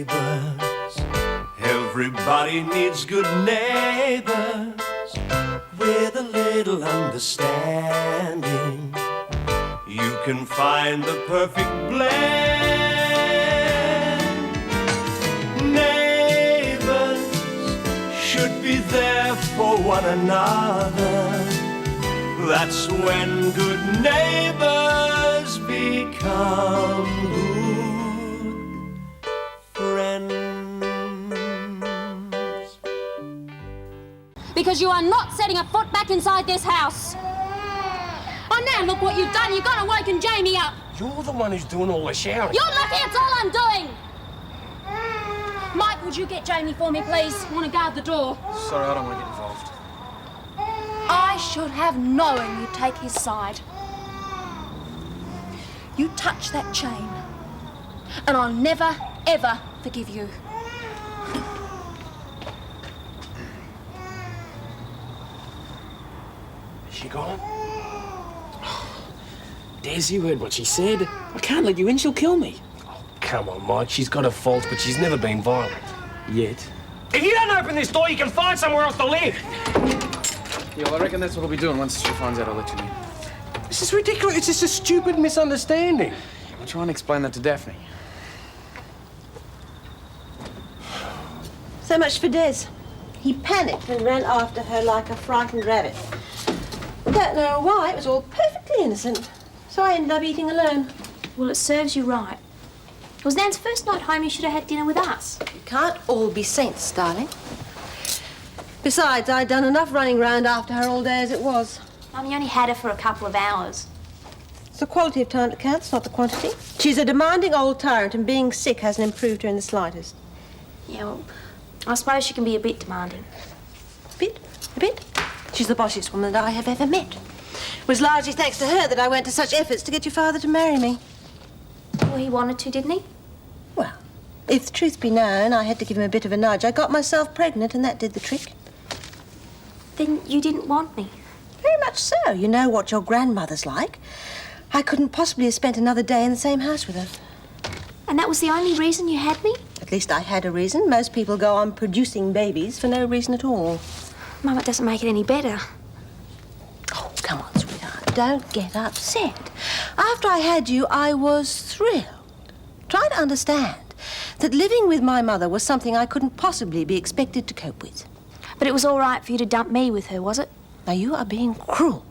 neighbours. Everybody needs good neighbours with a little understanding. You can find the perfect blend. Neighbours should be there for one another. That's when good neighbours become good friends. Because you are not setting a foot back inside this house. Oh, now look what you've done. You've gone and woken Jamie up. You're the one who's doing all the shouting. You're lucky it's all I'm doing. Mike, would you get Jamie for me, please? I want to guard the door. Sorry, I don't want to get involved. I should have known you'd take his side. You touch that chain, and I'll never, ever forgive you. Is she gone? Des, you heard what she said. I can't let you in, she'll kill me. Oh, come on, Mike. She's got her faults, but she's never been violent. Yet. If you don't open this door, you can find somewhere else to live. Yeah, well, I reckon that's what we'll be doing. Once she finds out, I'll let you know. This is ridiculous. It's just a stupid misunderstanding. I'll try and explain that to Daphne. So much for Des. He panicked and ran after her like a frightened rabbit. Don't know why. It was all perfectly innocent. So I ended up eating alone. Well, it serves you right. It was Nan's first night home. You should have had dinner with us. You can't all be saints, darling. Besides, I'd done enough running round after her all day as it was. Mummy only had her for a couple of hours. It's the quality of time that counts, not the quantity. She's a demanding old tyrant, and being sick hasn't improved her in the slightest. Yeah, well, I suppose she can be a bit demanding. A bit? A bit? She's the bossiest woman that I have ever met. It was largely thanks to her that I went to such efforts to get your father to marry me. Well, he wanted to, didn't he? Well, if the truth be known, I had to give him a bit of a nudge. I got myself pregnant, and that did the trick. Then you didn't want me? Very much so. You know what your grandmother's like. I couldn't possibly have spent another day in the same house with her. And that was the only reason you had me? At least I had a reason. Most people go on producing babies for no reason at all. Mum, it doesn't make it any better. Oh, come on, sweetheart. Don't get upset. After I had you, I was thrilled. Try to understand that living with my mother was something I couldn't possibly be expected to cope with. But it was all right for you to dump me with her, was it? Now, you are being cruel.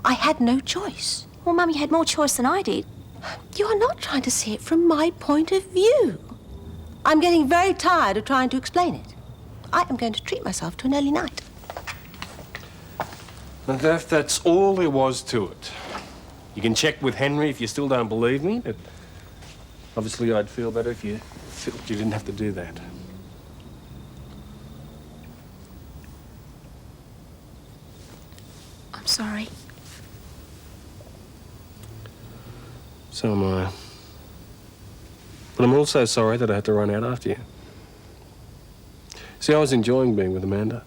I had no choice. Well, Mummy had more choice than I did. You are not trying to see it from my point of view. I'm getting very tired of trying to explain it. I am going to treat myself to an early night. Now, that's all there was to it. You can check with Henry if you still don't believe me, but obviously I'd feel better if you felt you didn't have to do that. I'm sorry. So am I. But I'm also sorry that I had to run out after you. See, I was enjoying being with Amanda.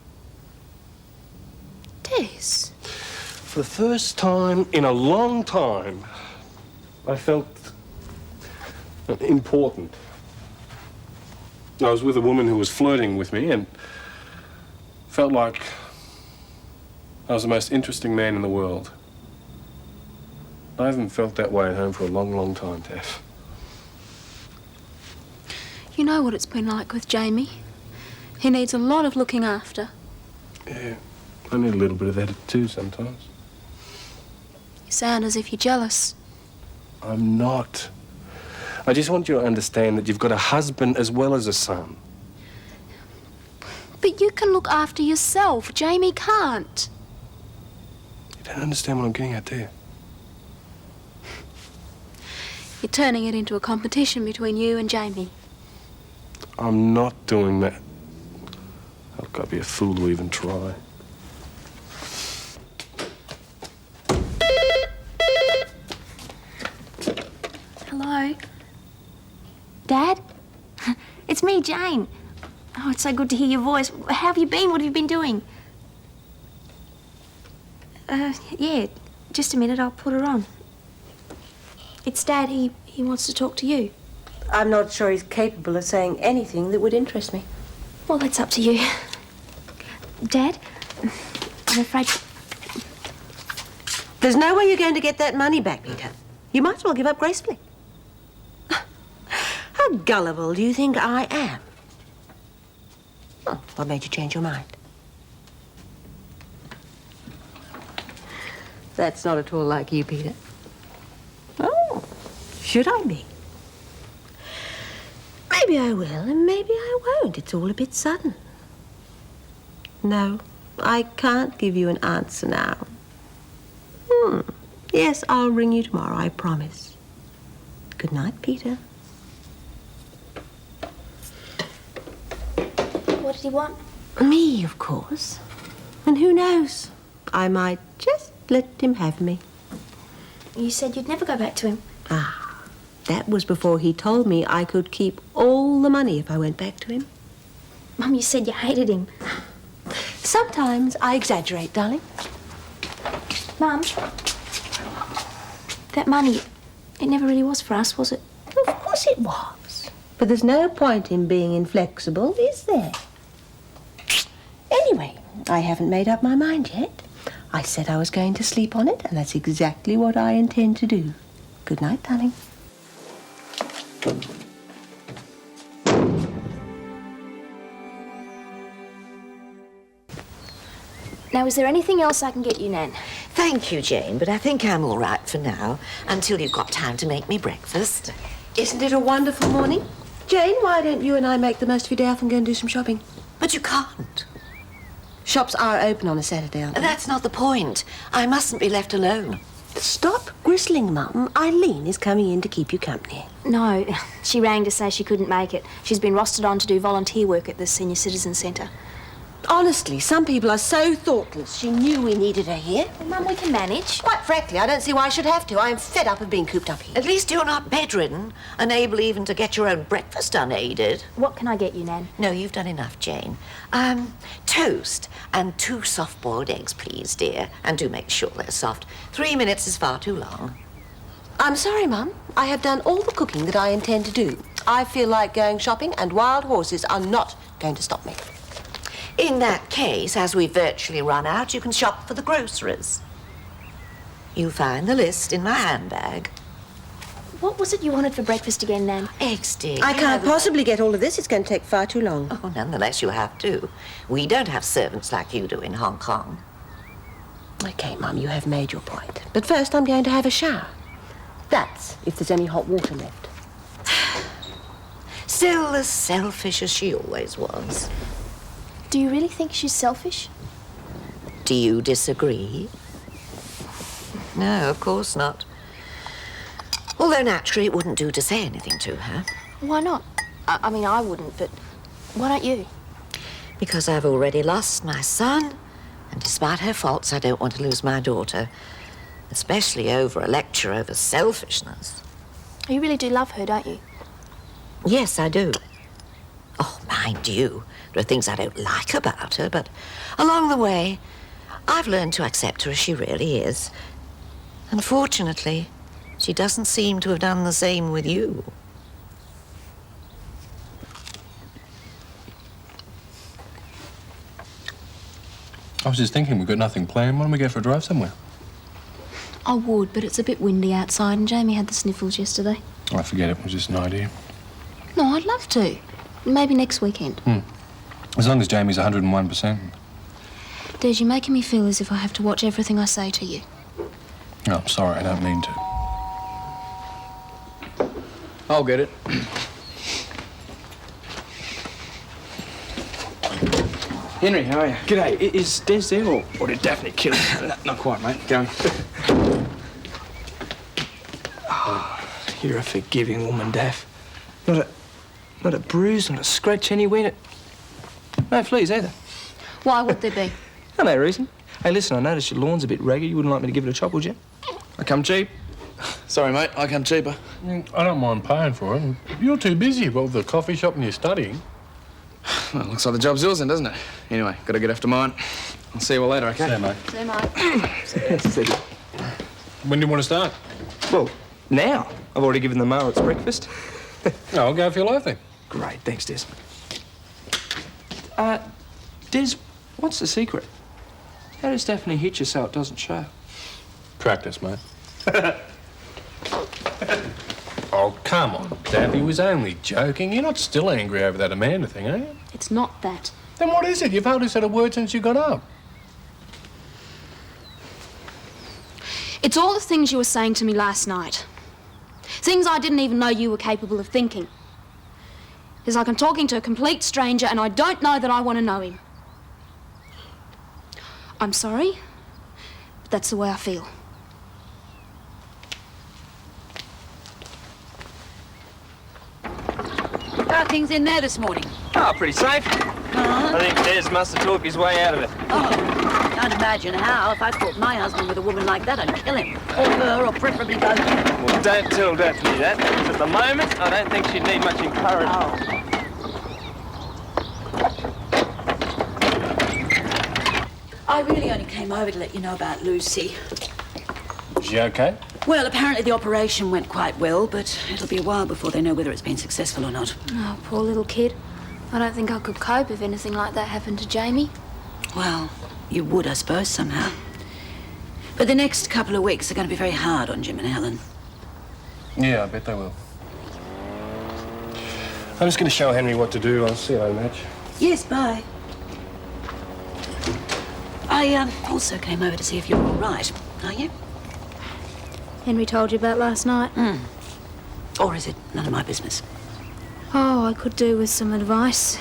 Des. For the first time in a long time, I felt important. I was with a woman who was flirting with me and felt like I was the most interesting man in the world. I haven't felt that way at home for a long, long time, Daph. You know what it's been like with Jamie. He needs a lot of looking after. Yeah, I need a little bit of that too sometimes. You sound as if you're jealous. I'm not. I just want you to understand that you've got a husband as well as a son. But you can look after yourself. Jamie can't. You don't understand what I'm getting at, do you? You're turning it into a competition between you and Jamie. I'm not doing that. Look, I'd be a fool to even try. Hello? Dad? It's me, Jane. Oh, it's so good to hear your voice. How have you been? What have you been doing? Yeah, just a minute, I'll put her on. It's Dad, he wants to talk to you. I'm not sure he's capable of saying anything that would interest me. Well, that's up to you. Dad, I'm afraid... There's no way you're going to get that money back, Peter. You might as well give up gracefully. How gullible do you think I am? Oh, what made you change your mind? That's not at all like you, Peter. Oh, should I be? Maybe I will, and maybe I won't. It's all a bit sudden. No, I can't give you an answer now. Yes, I'll ring you tomorrow, I promise. Good night, Peter. What did he want? Me, of course. And who knows? I might just let him have me. You said you'd never go back to him. Ah, that was before he told me I could keep all the money if I went back to him. Mum, you said you hated him. Sometimes I exaggerate, darling. Mum, that money, it never really was for us, was it? Of course it was. But there's no point in being inflexible, is there? Anyway, I haven't made up my mind yet. I said I was going to sleep on it, and that's exactly what I intend to do. Good night, darling. Now, is there anything else I can get you, Nan? Thank you, Jane, but I think I'm all right for now, until you've got time to make me breakfast. Isn't it a wonderful morning? Jane, why don't you and I make the most of your day off and go and do some shopping? But you can't. Shops are open on a Saturday, aren't they? That's not the point. I mustn't be left alone. Stop gristling, Mum. Eileen is coming in to keep you company. No, she rang to say she couldn't make it. She's been rostered on to do volunteer work at the Senior Citizen Centre. Honestly, some people are so thoughtless. She knew we needed her here. Well, Mum, we can manage. Quite frankly, I don't see why I should have to. I am fed up of being cooped up here. At least you're not bedridden, unable even to get your own breakfast unaided. What can I get you, Nan? No, you've done enough, Jane. Toast and 2 soft-boiled eggs, please, dear. And do make sure they're soft. 3 minutes is far too long. I'm sorry, Mum. I have done all the cooking that I intend to do. I feel like going shopping, and wild horses are not going to stop me. In that case, as we've virtually run out, you can shop for the groceries. You'll find the list in my handbag. What was it you wanted for breakfast again, Nan? Eggs, dear. I can't possibly get all of this. It's going to take far too long. Oh, nonetheless, you have to. We don't have servants like you do in Hong Kong. OK, Mum, you have made your point. But first, I'm going to have a shower. That's if there's any hot water left. Still as selfish as she always was. Do you really think she's selfish? Do you disagree? No, of course not. Although naturally it wouldn't do to say anything to her. Why not? I mean, I wouldn't, but why don't you? Because I've already lost my son, and despite her faults, I don't want to lose my daughter. Especially over a lecture over selfishness. You really do love her, don't you? Yes, I do. Oh, mind you, there are things I don't like about her, but along the way, I've learned to accept her as she really is. Unfortunately, she doesn't seem to have done the same with you. I was just thinking, we've got nothing planned. Why don't we go for a drive somewhere? I would, but it's a bit windy outside, and Jamie had the sniffles yesterday. I forget it was just an idea. No, I'd love to. Maybe next weekend. As long as Jamie's 101%. Des, you're making me feel as if I have to watch everything I say to you. No, I'm sorry, I don't mean to. I'll get it. Henry, how are you? G'day, is Des there or did Daphne kill him? Not quite, mate. Going. You're a forgiving woman, Daff. Not a bruise, not a scratch anywhere. No fleas either. Why would there be? No reason. Hey, listen, I noticed your lawn's a bit ragged. You wouldn't like me to give it a chop, would you? I come cheap. Sorry, mate. I come cheaper. I don't mind paying for it. You're too busy with the coffee shop and you're studying. Well, looks like the job's yours then, doesn't it? Anyway, gotta get after mine. I'll see you all later, okay? Yeah, mate. So, Mike. See you. When do you want to start? Well, now. I've already given the mower its breakfast. No, I'll go for your life then. Great, thanks, Des. Des, what's the secret? How does Daphne hit you so it doesn't show? Practice, mate. Oh, come on, Daph. He was only joking. You're not still angry over that Amanda thing, are you? It's not that. Then what is it? You've hardly said a word since you got up. It's all the things you were saying to me last night. Things I didn't even know you were capable of thinking. It's like I'm talking to a complete stranger and I don't know that I want to know him. I'm sorry, but that's the way I feel. How are things in there this morning? Oh, pretty safe. I think Des must have talked his way out of it. Oh, can't imagine how. If I caught my husband with a woman like that, I'd kill him. Or her, or preferably both. Well, don't tell Daphne that, because at the moment, I don't think she'd need much encouragement. I really only came over to let you know about Lucy. Is she okay? Well, apparently the operation went quite well, but it'll be a while before they know whether it's been successful or not. Oh, poor little kid. I don't think I could cope if anything like that happened to Jamie. Well, you would, I suppose, somehow. But the next couple of weeks are going to be very hard on Jim and Helen. Yeah, I bet they will. I'm just going to show Henry what to do. I'll see you later, Madge. Yes, bye. I also came over to see if you're all right. Are you? Henry told you about last night? Or is it none of my business? Oh, I could do with some advice.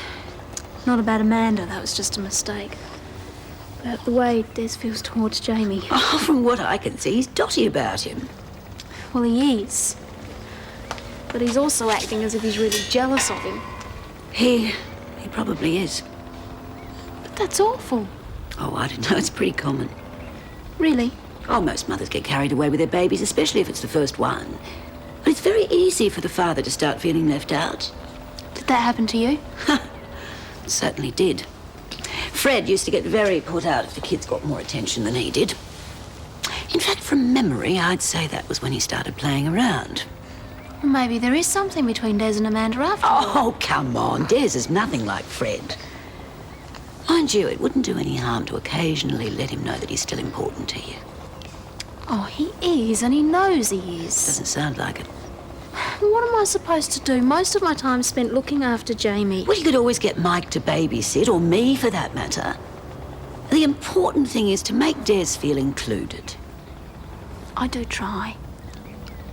Not about Amanda, that was just a mistake. But the way Des feels towards Jamie. Oh, from what I can see, he's dotty about him. Well, he is. But he's also acting as if he's really jealous of him. He probably is. But that's awful. Oh, I don't know, it's pretty common. Really? Oh, most mothers get carried away with their babies, especially if it's the first one. But it's very easy for the father to start feeling left out. Did that happen to you? It certainly did. Fred used to get very put out if the kids got more attention than he did. In fact, from memory, I'd say that was when he started playing around. Well, maybe there is something between Des and Amanda after all. Oh, come on. Des is nothing like Fred. Mind you, it wouldn't do any harm to occasionally let him know that he's still important to you. Oh, he is, and he knows he is. Doesn't sound like it. What am I supposed to do? Most of my time's spent looking after Jamie. Well, you could always get Mike to babysit, or me for that matter. The important thing is to make Des feel included. I do try.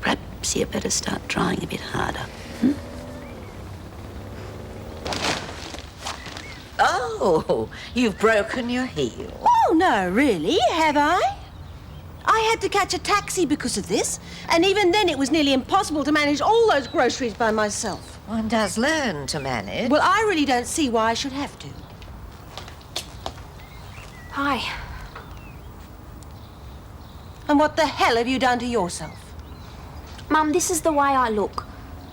Perhaps you better start trying a bit harder. Oh, you've broken your heel. Oh, no, really, have I? I had to catch a taxi because of this, and even then it was nearly impossible to manage all those groceries by myself. One does learn to manage. Well, I really don't see why I should have to. Hi. And what the hell have you done to yourself? Mum, this is the way I look.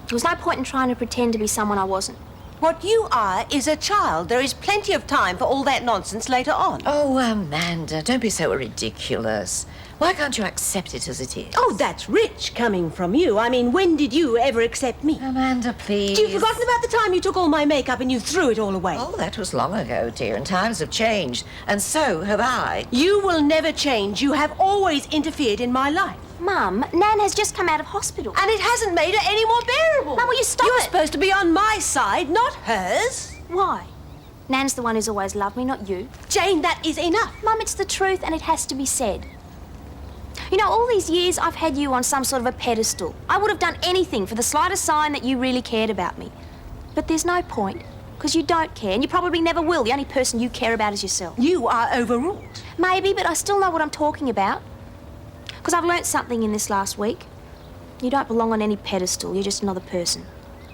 There was no point in trying to pretend to be someone I wasn't. What you are is a child. There is plenty of time for all that nonsense later on. Oh, Amanda, don't be so ridiculous. Why can't you accept it as it is? Oh, that's rich coming from you. I mean, when did you ever accept me? Amanda, please. You've forgotten about the time you took all my makeup and you threw it all away. Oh, that was long ago, dear, and times have changed, and so have I. You will never change. You have always interfered in my life. Mum, Nan has just come out of hospital. And it hasn't made her any more bearable. Mum, will you stop You're it? supposed to be on my side, not hers. Why? Nan's the one who's always loved me, not you. Jane, that is enough. Mum, it's the truth and it has to be said. You know, all these years I've had you on some sort of a pedestal. I would have done anything for the slightest sign that you really cared about me. But there's no point, because you don't care, and you probably never will. The only person you care about is yourself. You are overruled. Maybe, but I still know what I'm talking about. Because I've learnt something in this last week. You don't belong on any pedestal, you're just another person.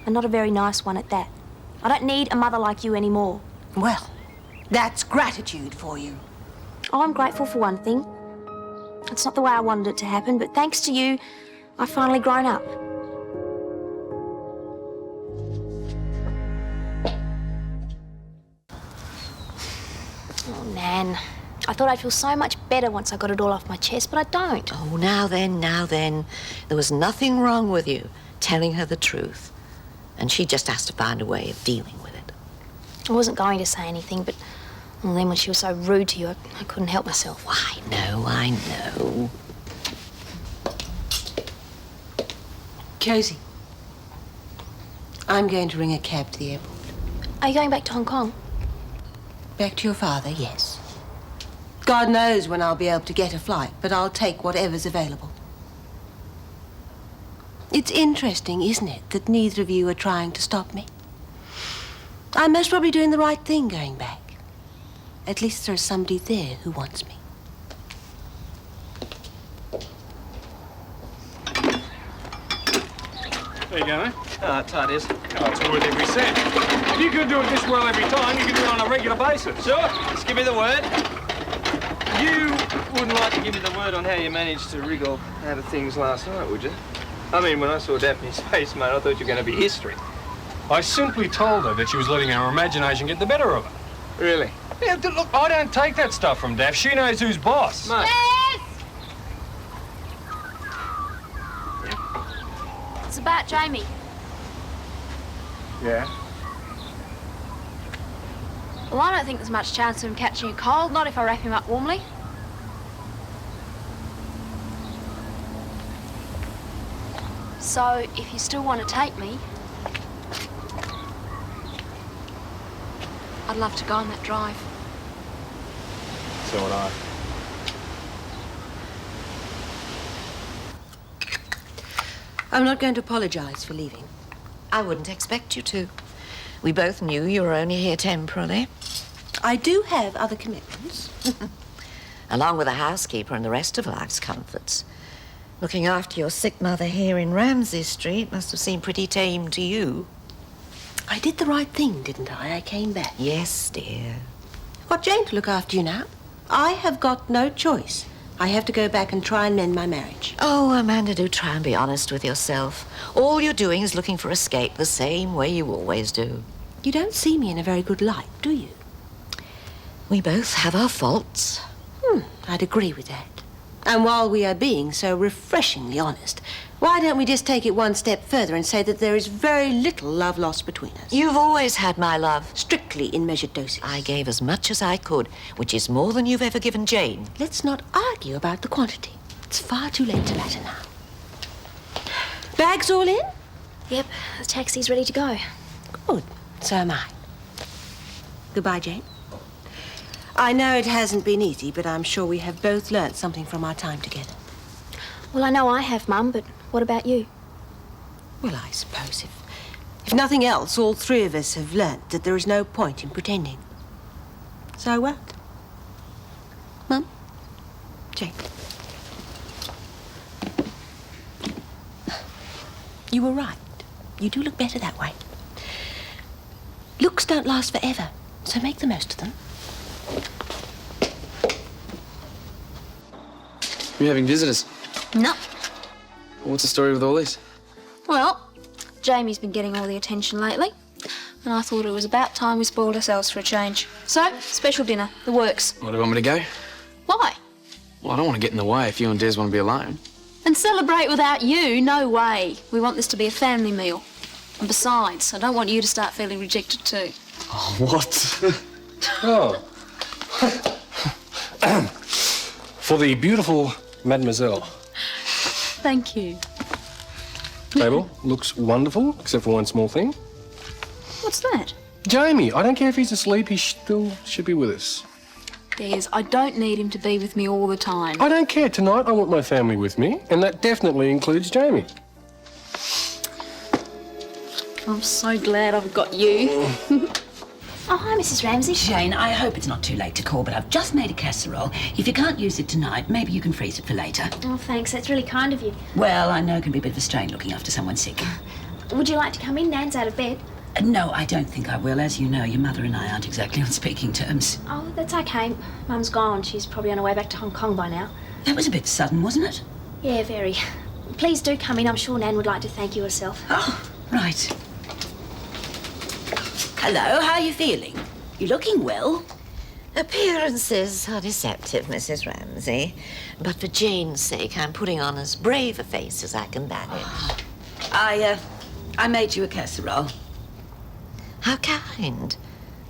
And not a very nice one at that. I don't need a mother like you anymore. Well, that's gratitude for you. Oh, I'm grateful for one thing. It's not the way I wanted it to happen, but thanks to you, I've finally grown up. Oh, Nan. I thought I'd feel so much better once I got it all off my chest, but I don't. Oh, now then. There was nothing wrong with you telling her the truth. And she just has to find a way of dealing with it. I wasn't going to say anything, but well, then when she was so rude to you, I couldn't help myself. I know. Cozy. I'm going to ring a cab to the airport. Are you going back to Hong Kong? Back to your father, yes. God knows when I'll be able to get a flight, but I'll take whatever's available. It's interesting, isn't it, that neither of you are trying to stop me? I'm most probably doing the right thing going back. At least there's somebody there who wants me. There you go, mate. Ah, tight is. Oh, it's worth every cent. If you could do it this well every time, you could do it on a regular basis. Sure, just give me the word. You wouldn't like to give me the word on how you managed to wriggle out of things last night, would you? I mean, when I saw Daphne's face, mate, I thought you were going to be history. I simply told her that she was letting her imagination get the better of her. Really? Yeah, look, I don't take that stuff from Daph. She knows who's boss. Mate. It's about Jamie. Yeah? Well, I don't think there's much chance of him catching a cold, not if I wrap him up warmly. So, if you still want to take me, I'd love to go on that drive. So would I. I'm not going to apologize for leaving. I wouldn't expect you to. We both knew you were only here temporarily. I do have other commitments. Along with a housekeeper and the rest of life's comforts. Looking after your sick mother here in Ramsay Street must have seemed pretty tame to you. I did the right thing, didn't I? I came back. Yes, dear. Got Jane to look after you now. I have got no choice. I have to go back and try and mend my marriage. Oh, Amanda, do try and be honest with yourself. All you're doing is looking for escape the same way you always do. You don't see me in a very good light, do you? We both have our faults. I'd agree with that. And while we are being so refreshingly honest, why don't we just take it one step further and say that there is very little love lost between us? You've always had my love. Strictly in measured doses. I gave as much as I could, which is more than you've ever given Jane. Let's not argue about the quantity. It's far too late to matter now. Bags all in? Yep, the taxi's ready to go. Good. So am I. Goodbye, Jane. I know it hasn't been easy, but I'm sure we have both learnt something from our time together. Well, I know I have, Mum, but what about you? Well, I suppose if nothing else, all three of us have learnt that there is no point in pretending. So what? Mum? Jane? You were right. You do look better that way. Looks don't last forever, so make the most of them. You're having visitors. No. What's the story with all this? Well, Jamie's been getting all the attention lately, and I thought it was about time we spoiled ourselves for a change. So, special dinner, the works. What, do you want me to go? Why? Well, I don't want to get in the way if you and Des want to be alone. And celebrate without you? No way. We want this to be a family meal. And besides, I don't want you to start feeling rejected too. Oh, what? Oh. For the beautiful Mademoiselle. Thank you. Table looks wonderful, except for one small thing. What's that? Jamie, I don't care if he's asleep, he still should be with us. Des, I don't need him to be with me all the time. I don't care. Tonight I want my family with me, and that definitely includes Jamie. I'm so glad I've got you. Oh, hi, Mrs. Ramsay. Jane, I hope it's not too late to call, but I've just made a casserole. If you can't use it tonight, maybe you can freeze it for later. Oh, thanks. That's really kind of you. Well, I know it can be a bit of a strain looking after someone sick. Would you like to come in? Nan's out of bed. No, I don't think I will. As you know, your mother and I aren't exactly on speaking terms. Oh, that's okay. Mum's gone. She's probably on her way back to Hong Kong by now. That was a bit sudden, wasn't it? Yeah, very. Please do come in. I'm sure Nan would like to thank you herself. Oh, right. Hello, how are you feeling? You're looking well. Appearances are deceptive, Mrs. Ramsay. But for Jane's sake, I'm putting on as brave a face as I can manage. I made you a casserole. How kind.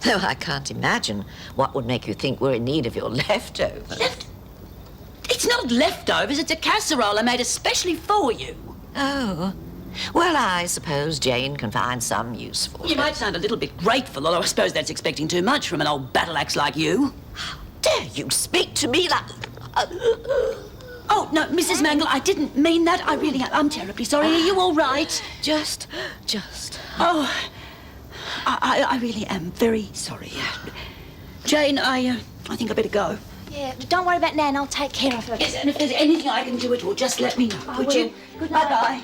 Though I can't imagine what would make you think we're in need of your leftovers. It's not leftovers, it's a casserole I made especially for you. Oh. Well, I suppose Jane can find some use for it. You might sound a little bit grateful, although I suppose that's expecting too much from an old battle axe like you. How dare you speak to me like... Oh, no, Mrs. Mangel, I didn't mean that. I'm terribly sorry. Are you all right? Just... Oh, I really am very sorry. Jane, I think I better go. Yeah, don't worry about Nan. I'll take care of her. Yes, and if there's anything I can do at all, just let me know, would you? Good night. Bye-bye.